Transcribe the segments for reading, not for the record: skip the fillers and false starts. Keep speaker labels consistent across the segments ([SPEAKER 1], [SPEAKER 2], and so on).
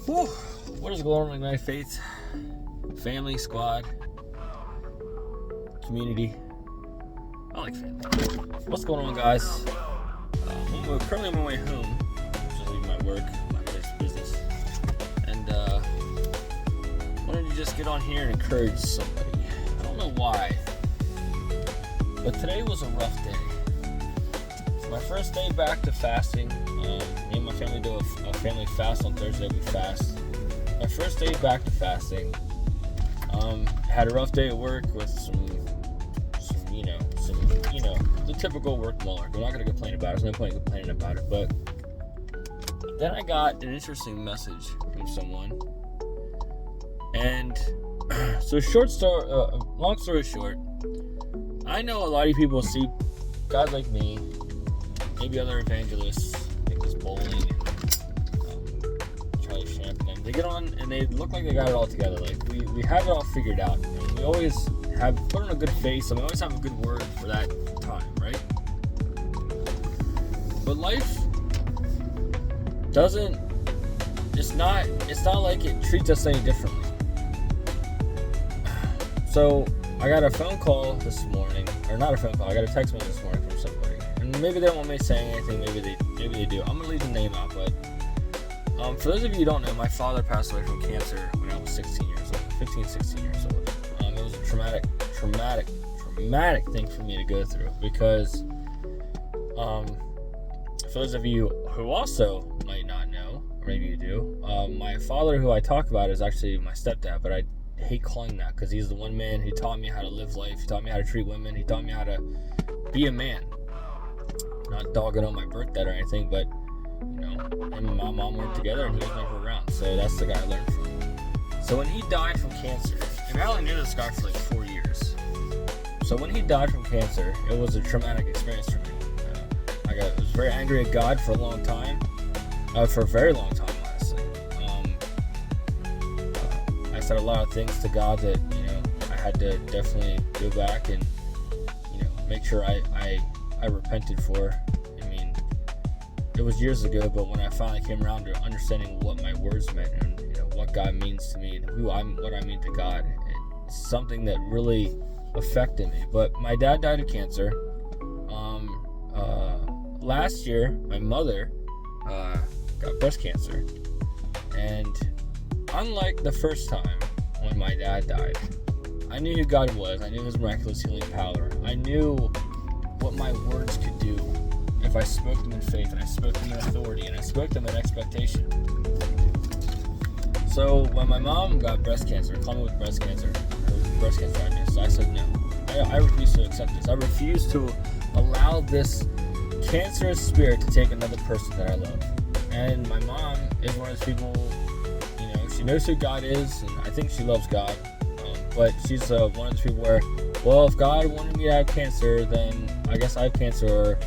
[SPEAKER 1] Whew. What is going on, Ignite Faith? Family, squad, community. I like family. What's going on, guys? I'm currently on my way home. Just leaving my work, my place of business. And wanted to just get on here and encourage somebody. I don't know why, but today was a rough day. My first day back to fasting. Me and my family do a family fast on Thursday. We fast. My first day back to fasting. Had a rough day at work with some the typical work mark. I'm not gonna complain about it. There's no point in complaining about it. But then I got an interesting message from someone. And so long story short, I know a lot of people see guys like me, maybe other evangelists, Nicholas Bowling, Charlie Champagne. They get on and they look like they got it all together. Like we have it all figured out. And we always have put on a good face, and we always have a good word for that time, right? But life doesn't. It's not like it treats us any differently. So I got a phone call this morning, or not a phone call. I got a text message this morning from somebody, and maybe they don't want me saying anything. Maybe they do. I'm gonna leave the name out, but for those of you who don't know, my father passed away from cancer when I was 16 years old, 16 years old. It was a traumatic thing for me to go through because, for those of you who also might not know, or maybe you do, my father, who I talk about, is actually my stepdad, but I hate calling that because he's the one man who taught me how to live life. He taught me how to treat women. He taught me how to be a man. Not dogging on my birthday or anything, but him and my mom worked together and he was never around. So that's the guy I learned from. So when he died from cancer, and I only knew this guy for like 4 years. So when he died from cancer, it was a traumatic experience for me. I was very angry at God for a long time, for a very long time, honestly. I said a lot of things to God that I had to definitely go back and make sure I repented for. I mean, it was years ago, but when I finally came around to understanding what my words meant and what God means to me and what I mean to God, it's something that really affected me. But my dad died of cancer. Last year, my mother got breast cancer, and unlike the first time when my dad died, I knew who God was. I knew His miraculous healing power. I knew what my words could do if I spoke them in faith, and I spoke them in authority, and I spoke them in expectation. So when my mom got breast cancer, called me with breast cancer diagnosis, I said no. I refuse to accept this. I refuse to allow this cancerous spirit to take another person that I love. And my mom is one of those people, she knows who God is, and I think she loves God. But she's one of those people where, well, if God wanted me to have cancer, then I guess I have cancer, or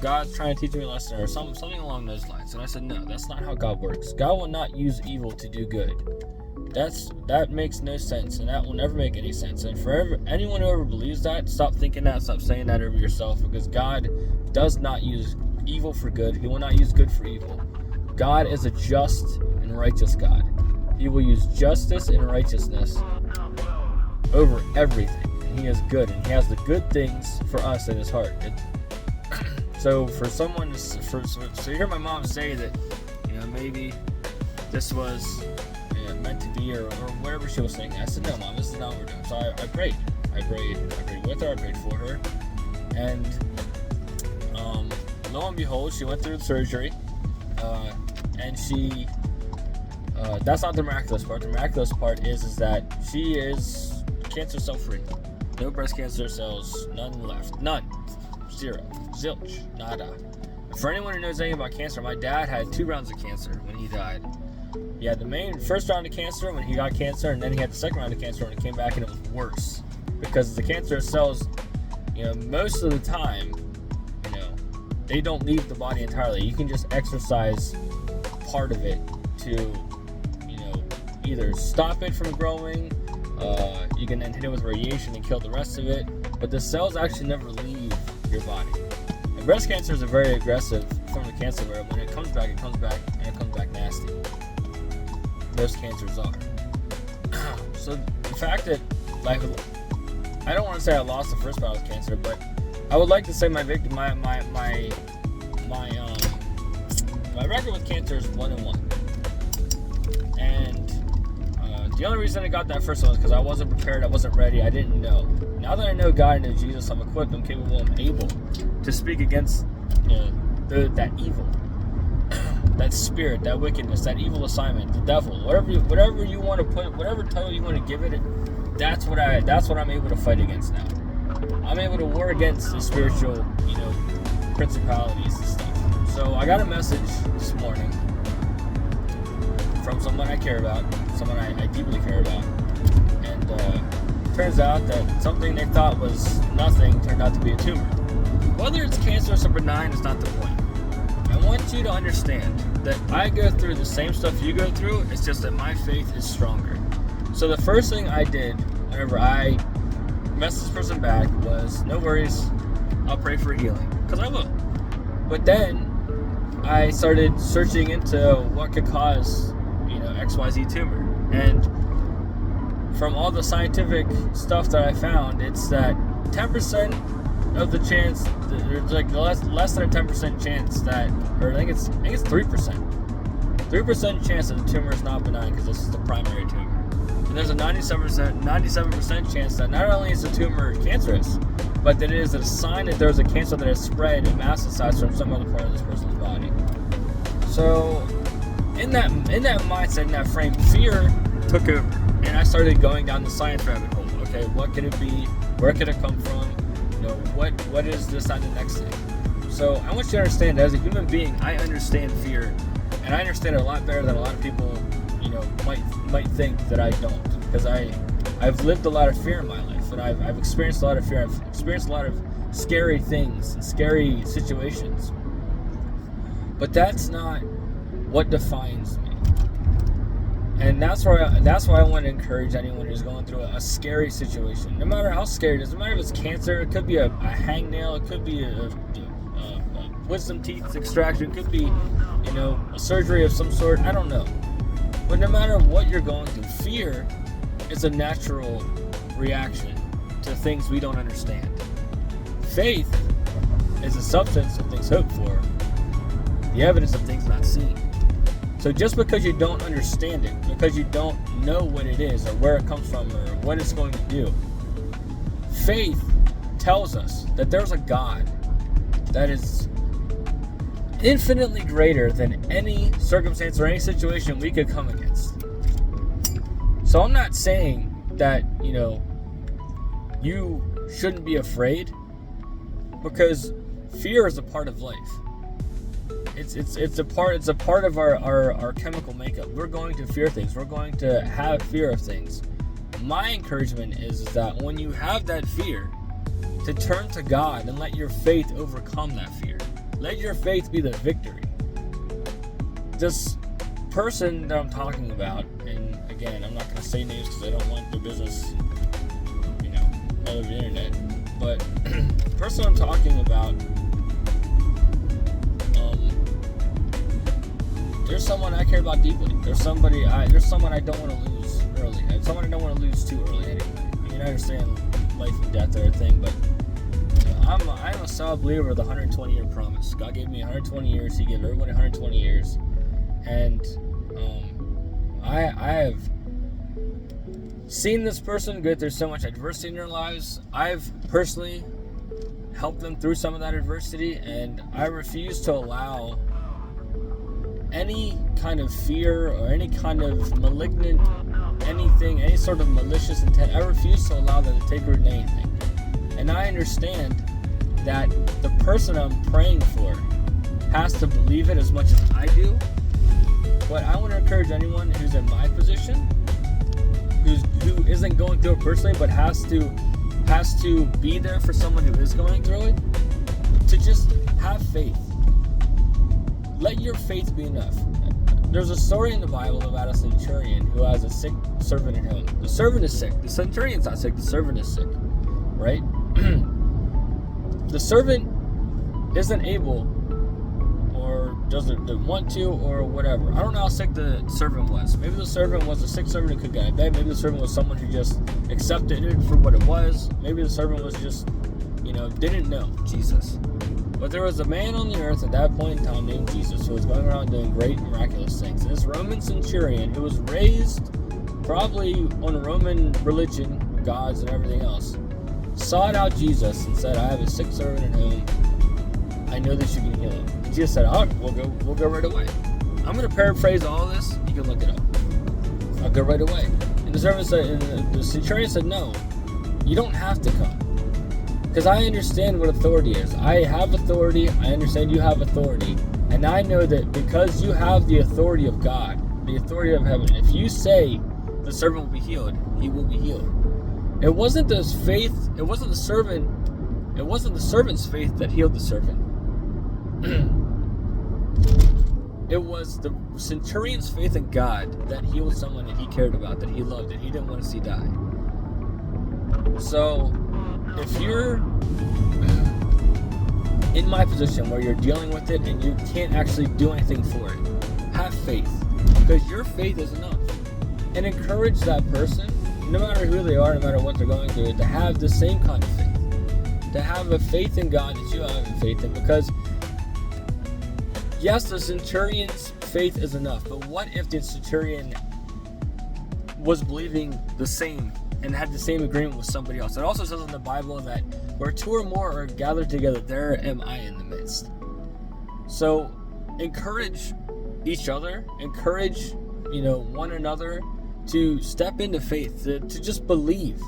[SPEAKER 1] God's trying to teach me a lesson, or something along those lines. And I said, no, that's not how God works. God will not use evil to do good. That makes no sense, and that will never make any sense. And for anyone who ever believes that, stop thinking that, stop saying that over yourself, because God does not use evil for good. He will not use good for evil. God is a just and righteous God. He will use justice and righteousness over everything. And He is good, and He has the good things for us in His heart. So for someone to hear my mom say that, maybe this was meant to be, or whatever she was saying, I said, no, Mom, this is not what we're doing. So I prayed. I prayed with her. I prayed for her. And lo and behold, she went through the surgery. And she, that's not the miraculous part. The miraculous part is that she is cancer cell free. No breast cancer cells, none left. None. Zero. Zilch. Nada. For anyone who knows anything about cancer, my dad had 2 rounds of cancer when he died. He had the first round of cancer when he got cancer, and then he had the second round of cancer when it came back, and it was worse. Because the cancerous cells, most of the time, they don't leave the body entirely. You can just exercise part of it to, either stop it from growing, you can then hit it with radiation and kill the rest of it, but the cells actually never leave your body. And breast cancer is a very aggressive form of cancer where when it comes back, and it comes back nasty. breast cancers are. So the fact that, like, I don't want to say I lost the first battle with cancer, but I would like to say my record with cancer is 1-1. And the only reason I got that first one was because I wasn't prepared, I wasn't ready, I didn't know. Now that I know God and know Jesus, I'm equipped, I'm capable, I'm able to speak against that evil, that spirit, that wickedness, that evil assignment, the devil, whatever you want to put, whatever title you want to give it, that's what I'm able to fight against now. I'm able to war against the spiritual, principalities and stuff. So I got a message this morning from someone I care about, someone I deeply care about, and turns out that something they thought was nothing turned out to be a tumor. Whether it's cancerous or benign is not the point. I want you to understand that I go through the same stuff you go through, it's just that my faith is stronger. So the first thing I did whenever I messaged this person back was, no worries, I'll pray for healing, because I will. But then I started searching into what could cause, XYZ tumor. And from all the scientific stuff that I found, it's that 10% of the chance, there's like less than a 10% chance that, or I think it's 3%. 3% chance that the tumor is not benign because this is the primary tumor. And there's a 97% chance that not only is the tumor cancerous, but that it is a sign that there's a cancer that has spread and metastasized from some other part of this person's body. So in that mindset, in that frame, fear took over, and I started going down the science rabbit hole. Okay, what could it be? Where could it come from? What is this on the next thing? So I want you to understand, as a human being, I understand fear, and I understand it a lot better than a lot of people, might think that I don't, because I've lived a lot of fear in my life, and I've experienced a lot of fear. I've experienced a lot of scary things and scary situations. But that's not what defines me. And that's why I want to encourage anyone who's going through a scary situation, no matter how scary it is, no matter if it's cancer, it could be a hangnail, it could be a wisdom teeth extraction, it could be, a surgery of some sort, I don't know. But no matter what you're going through, fear is a natural reaction to things we don't understand. Faith is the substance of things hoped for, the evidence of things not seen. So just because you don't understand it, because you don't know what it is or where it comes from or what it's going to do, faith tells us that there's a God that is infinitely greater than any circumstance or any situation we could come against. So I'm not saying that, you shouldn't be afraid, because fear is a part of life. It's a part of our chemical makeup. We're going to fear things. We're going to have fear of things. My encouragement is that when you have that fear, to turn to God and let your faith overcome that fear. Let your faith be the victory. This person that I'm talking about, and again, I'm not going to say names because I don't want their business, all over the internet. But the person I'm talking about, there's someone I care about deeply. There's someone I don't want to lose early. And someone I don't want to lose too early anyway. I mean, I understand life and death are a thing, but I'm a solid believer of the 120-year promise. God gave me 120 years. He gave everyone 120 years. And I have seen this person go through so much adversity in their lives. I've personally helped them through some of that adversity, and I refuse to allow any kind of fear or any kind of malignant anything, any sort of malicious intent. I refuse to allow that to take root in anything. And I understand that the person I'm praying for has to believe it as much as I do. But I want to encourage anyone who's in my position, who isn't going through it personally, but has to be there for someone who is going through it, to just have faith. Let your faith be enough. There's a story in the Bible about a centurion who has a sick servant at home. The servant is sick. The centurion's not sick. The servant is sick, right? The servant isn't able, or doesn't want to or whatever. I don't know how sick the servant was. Maybe the servant was a sick servant who could get out of bed. Maybe the servant was someone who just accepted it for what it was. Maybe the servant was just, didn't know Jesus. But there was a man on the earth at that point in time named Jesus who was going around doing great miraculous things. And this Roman centurion who was raised probably on Roman religion, gods and everything else, sought out Jesus and said, I have a sick servant at home. I know that you can heal him. And Jesus said, all right, we'll go right away. I'm going to paraphrase all of this. You can look it up. I'll go right away. And the centurion said, no, you don't have to come. Because I understand what authority is. I have authority. I understand you have authority. And I know that because you have the authority of God, the authority of heaven, if you say the servant will be healed, he will be healed. It wasn't the servant's faith that healed the servant. It was the centurion's faith in God that healed someone that he cared about, that he loved, that he didn't want to see die. So, if you're in my position where you're dealing with it and you can't actually do anything for it, have faith, because your faith is enough. And encourage that person, no matter who they are, no matter what they're going through, to have the same kind of faith. To have a faith in God that you have faith in, because yes, the centurion's faith is enough, but what if the centurion was believing the same and had the same agreement with somebody else? It also says in the Bible that where two or more are gathered together, there am I in the midst. So encourage each other, encourage one another to step into faith, to just believe.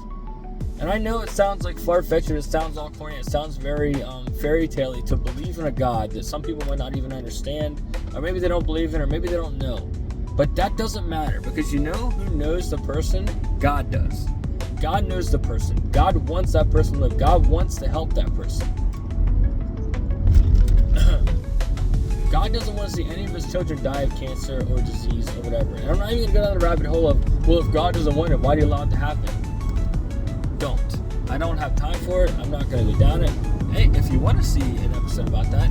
[SPEAKER 1] And I know it sounds like far-fetched, it sounds all corny, it sounds very fairy tale-y to believe in a God that some people might not even understand, or maybe they don't believe in, or maybe they don't know. But that doesn't matter, because you know who knows the person? God does. God knows the person. God wants that person to live. God wants to help that person. God doesn't want to see any of his children die of cancer or disease or whatever. And I'm not even going to go down the rabbit hole of, well, if God doesn't want it, why do you allow it to happen? Don't. I don't have time for it. I'm not going to go down it. Hey, if you want to see an episode about that,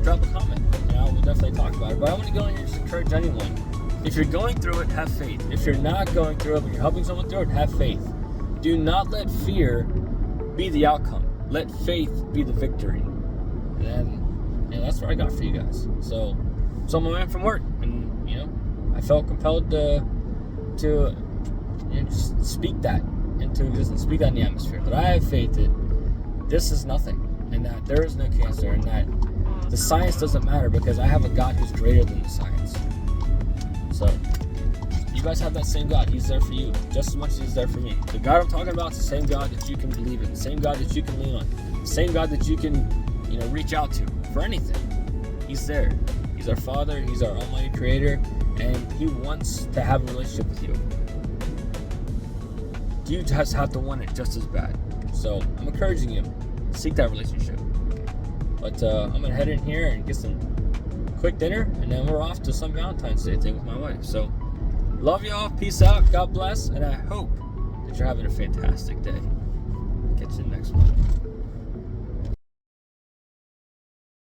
[SPEAKER 1] drop a comment, and I will definitely talk about it. But I want to go in here and just encourage anyone. If you're going through it, have faith. If you're not going through it, but you're helping someone through it, have faith. Do not let fear be the outcome. Let faith be the victory. And that's what I got for you guys. So I'm on my way from work, and I felt compelled to just speak that into existence, speak that in the atmosphere. That I have faith that this is nothing, and that there is no cancer, and that the science doesn't matter, because I have a God who's greater than the science. So you guys have that same God. He's there for you just as much as he's there for me. The God I'm talking about is the same God that you can believe in, the same God that you can lean on, the same God that you can reach out to for anything. He's there. He's our Father. He's our Almighty Creator, and he wants to have a relationship with you. You just have to want it just as bad. So I'm encouraging you, seek that relationship. But I'm gonna head in here and get some quick dinner, and then we're off to some Valentine's Day thing with my wife. So love y'all, peace out, God bless, and I hope that you're having a fantastic day. Catch you in the next one.